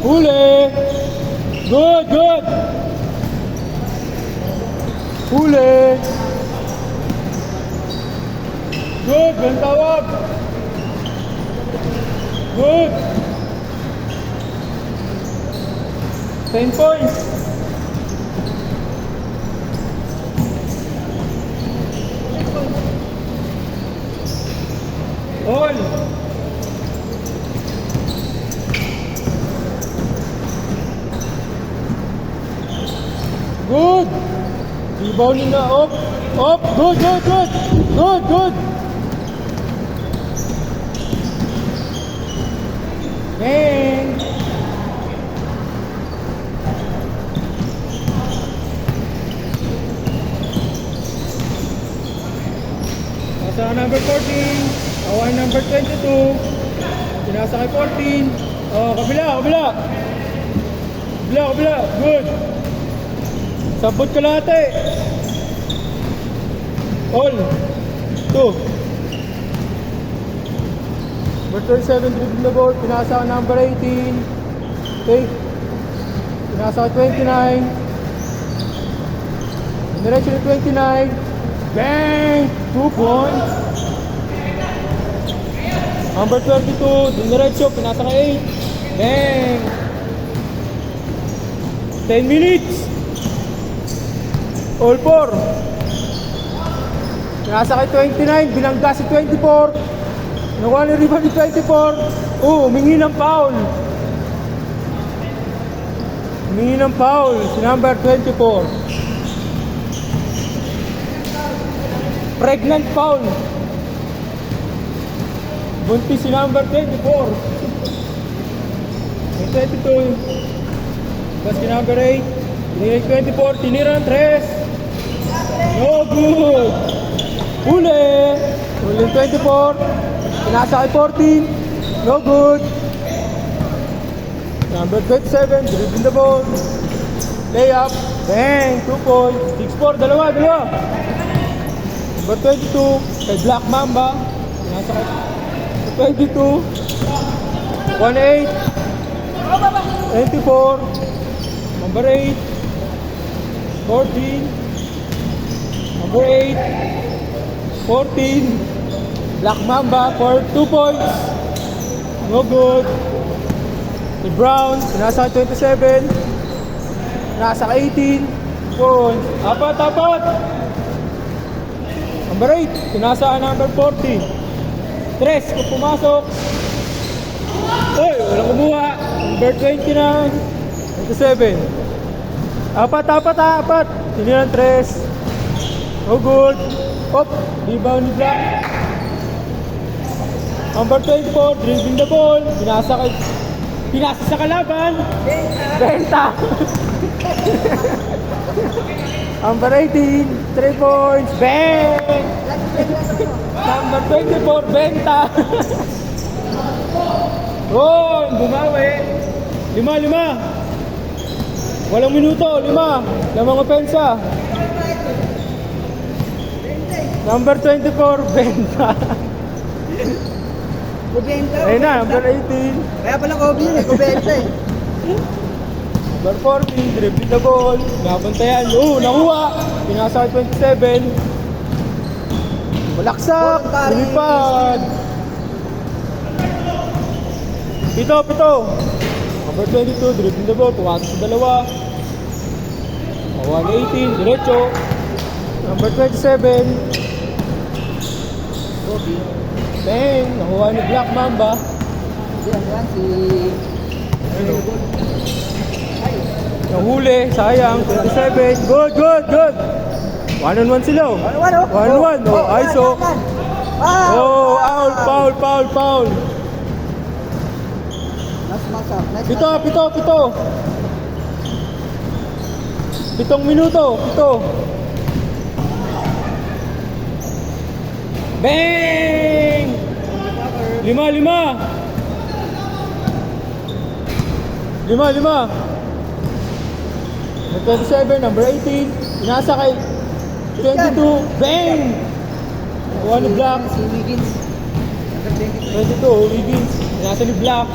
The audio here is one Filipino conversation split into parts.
Huli! Good, good! Huli! Good, ang tawag! Good! 10 points! All! Good! Rebound na, up! Up! Good, good, good! Good, good! Bang! Nasa number 14. Away number 22. Pinasa kay 14. Oh, kabila, kabila. Kabila, kabila. Good. Sabot ka lahat eh. All. 2. Number 37, dribbling the ball. Pinasa ka number 18. Take. Pinasa ka 29. Diretso na 29. Bang! 2 points. Number 22, diniretso, pinasa ka 8. Bang! 10 minutes. All 4. Pinasa kay 29, binangga si 24. Nakuha ni rebound ni 24. Humingi ng foul. Humingi ng foul si number 24. Pregnant foul. Buntis si number 24. May 22. Tapos si number 8. May 24. Tinira ng 3. No good. Huli. Huli 24. Pinasa kay 14. No good. Number 27. Dribbling the ball. Layup. Bang. 2 points. 6-4. Dalawa. Number 22. Kay Black Mamba. Pinasa kay 22, 18, 24, number 8, 14, number 8, 14, Black Mamba for 2 points, no good. The Browns, nasa 27, nasa 18 points, apat. Number 8, pinasa number 40. 3, kung pumasok. Uy, walang kumuha. Number 29, 27. Apat. Sino ng 3? No good. Op, rebound ni Black. Number 24, dribbling the ball. Pinasa sa kalaban. Benta. Number 18, 3 points. Bang! Number 24, benta. Oh, bumawi. 5. Walang minuto, 5. Lamang opensa. Number 24, benta. Ayun na, number 18. Kaya pala Kobe yun eh, Kubenta eh. Number 14, dribbling the ball. Nabantayan. Nakuha. Pinasa kay 27. Malaksak. Lumipad. 7. Number 22, dribbling the ball. Pumasok sa dalawa. Nakuha ni 18. Diretso. Number 27. Kobe. Bang. Nakuha ni Black Mamba. Yan, si... Nahuli, sayang, 27. Good. 1-on-1 sila. 1-1. ISO. Foul. Pito. 7 minuto. Bang! 5. Number 27, number 18. Pinasa kay 22. Bang! Nakuha ni Black. Si Wiggins. 22, Wiggins. Pinasa ni Black.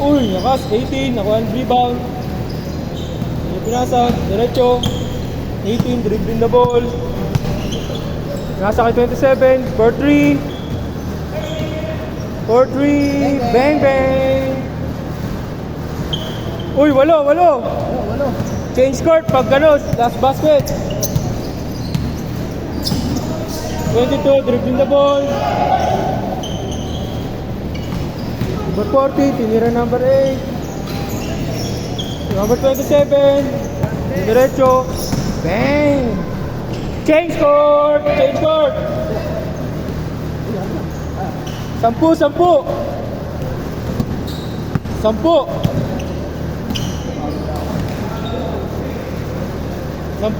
Uy, nakas, 18, nakuha ang rebound. Pinasa, diretso. 18, dribbling the ball. Pinasa kay 27, for 3. For 3, bang bang. Uy, walo. Walo. Change court pag gano, last basket. 22, dribbling the ball. Number 40, tinira number 8. Number 27, diretso. Bang! Change court! Change court! 10. 10. 10.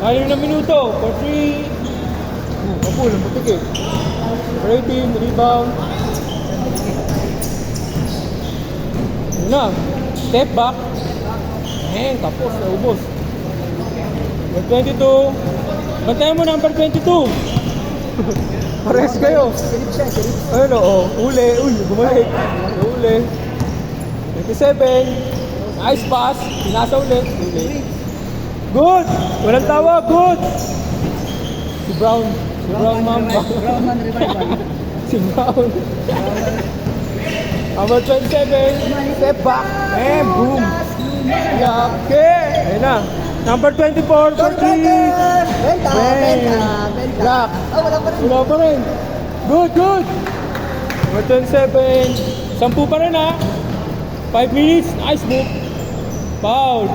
Ayaw na minuto. For 3. Kapul, ang butik eh. Rating, rebound. Yun na. Step back. Tapos, naubos. Number 22. Bantayan mo number 22. Pares kayo. Silip siya, silip. Ayun o. Uli. Uy, bumalik. Uli. 27. Nice pass. Pinasa ulit. Uli. Good! Walang tawa, good! Si Brown Mamba. Brown man revival. Si Brown. Number 27, step back. Boom! Okay! Ayun na. Number 24, for 3. Benta. Block. Wala pa rin. Wala pa rin. Good! Number 27, 10 pa rin ha. 5 minutes. Nice move. Foul.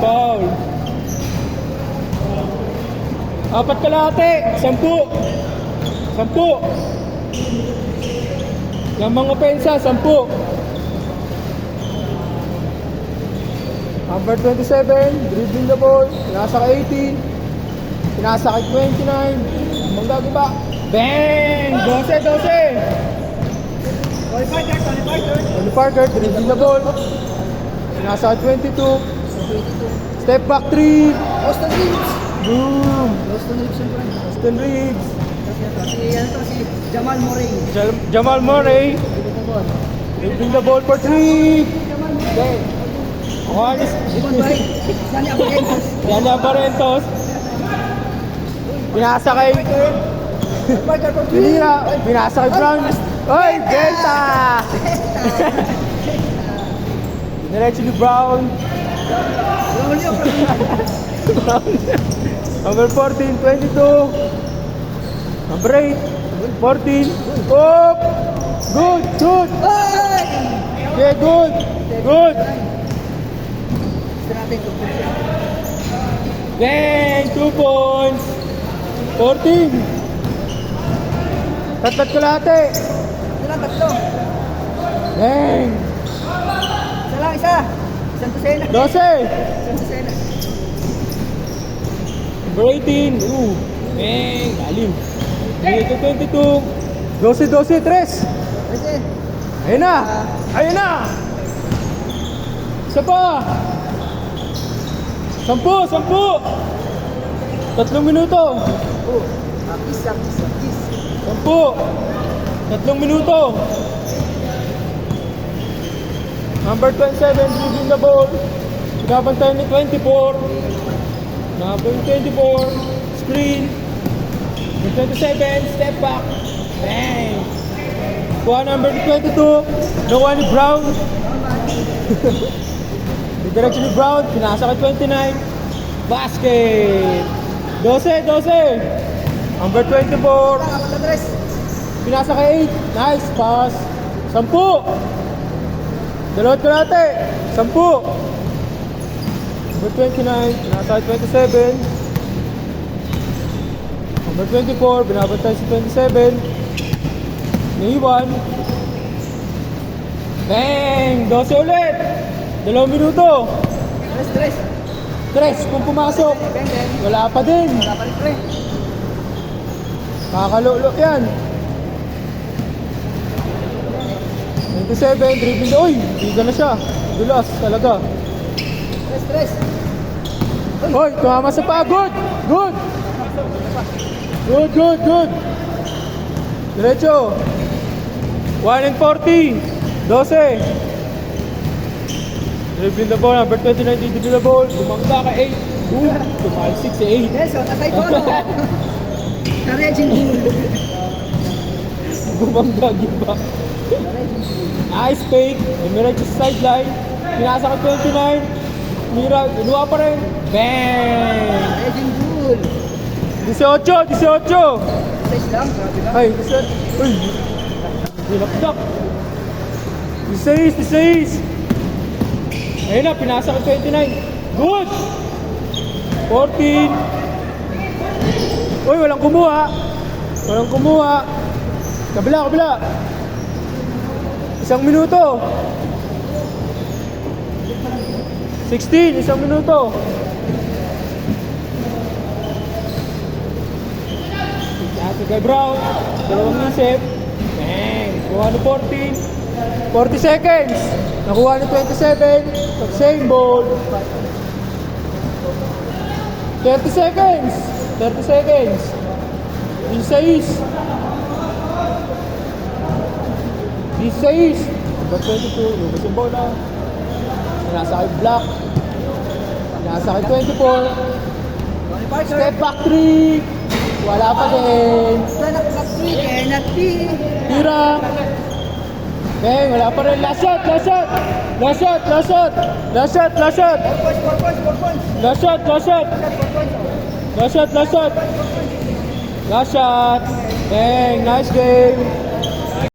Apat kalahati, 10. Yung mga pensa, 10. Number 27, dribbling the ball. Pinasa kay 18. Pinasa kay 29. Manggago ba? Bang! 12. Tony Parker, dribbling the ball. Pinasa kay 22. Step back 3. Austin Reeves. Boom! Austin Reeves yung friend. Austin Reeves. Si Jamal Murray. Jamal Murray. Dribbling the ball for 3. Okay. Juanes. Ibon Bahay. Sanya Barrientos. Yana Barrientos. Pinasa kay Parker for 3. Pinira. Pinasa kay Brown. Oy, Benta! Diretso ni Brown. Rolio. Number 14, 22. Number 8, 14. Oh! Good! Ay! Okay, good! Natin to. Bang! 2 points! 14! Tatlat kalahati! Ilan tatlo? Bang! Isa. Isang tusena. 12! Isang tusena. Number 18. Bang! Galing. 22. 12, 3. Kasi, Ayun na! Isa pa! 10! 3 minuto! apis. 10! 3 minuto! Number 27, dribbling the ball. Pinabantay ni 24. Number 24, screen. Number 27, step back. Bang! Kuha number 22. Nakuha ni Brown. Diretso ni Brown. Pinasa kay 29. Basket! 12. Number 24. Apat na tres. Pinasa kay 8. Nice pass. 10. Dalawat kalate. 10. Number 29. Pinasa kay 27. Number 24. Binabantay si 27. Naiwan. Bang! 12 ulit. 2 minuto. Tres kung pumasok. Benden. Wala pa din. Wala pa rin pre. Kakalolo yan. 27, dribbling. Uy, biga na siya. Dulas talaga. Tres. Uy, tumama sa pa. Good. Diretso. 1 and 40. 12. Dribbling the ball, number 29, dribbling the ball. Bumangga ka 8. Tumalsik si 8. Nelson, asay ko. Ka-Regine Bull. Bumangga, give back. Nice fake. Emerald sa sideline. Pinasa ka 29. Mira, inuha pa rin. Bang! Regine Bull. 18, 18. Size lang, grabe lang. Ay, isa. Uy! Dinakdak. 16, 16. Ayun na, pinasa ko 29. Good! 14. Uy, walang kumuha. Walang kumuha. Kabila, kabila. 1 minuto. 16, 1 minuto. Ate kay Brown, 2 isip. Bang! Kuha ni 14. 40 seconds. Nakuha ni 27. Same ball. 30 seconds. 30 seconds. 16. 16. Number 22. Lubos yung bola. Nasa kay Black. Nasa kay 24. Tony Parker. Step back 3. Wala pa din. Sanak back 3, Kenneth P. Tira. Bang, wala pa rin. Last shot, last shot. Last shot, last shot. Last shot, last shot. 4 points, 4 points, 4 points. Last shot, last shot. 4 points. Last shot, last shot. Last shot. Bang, nice game.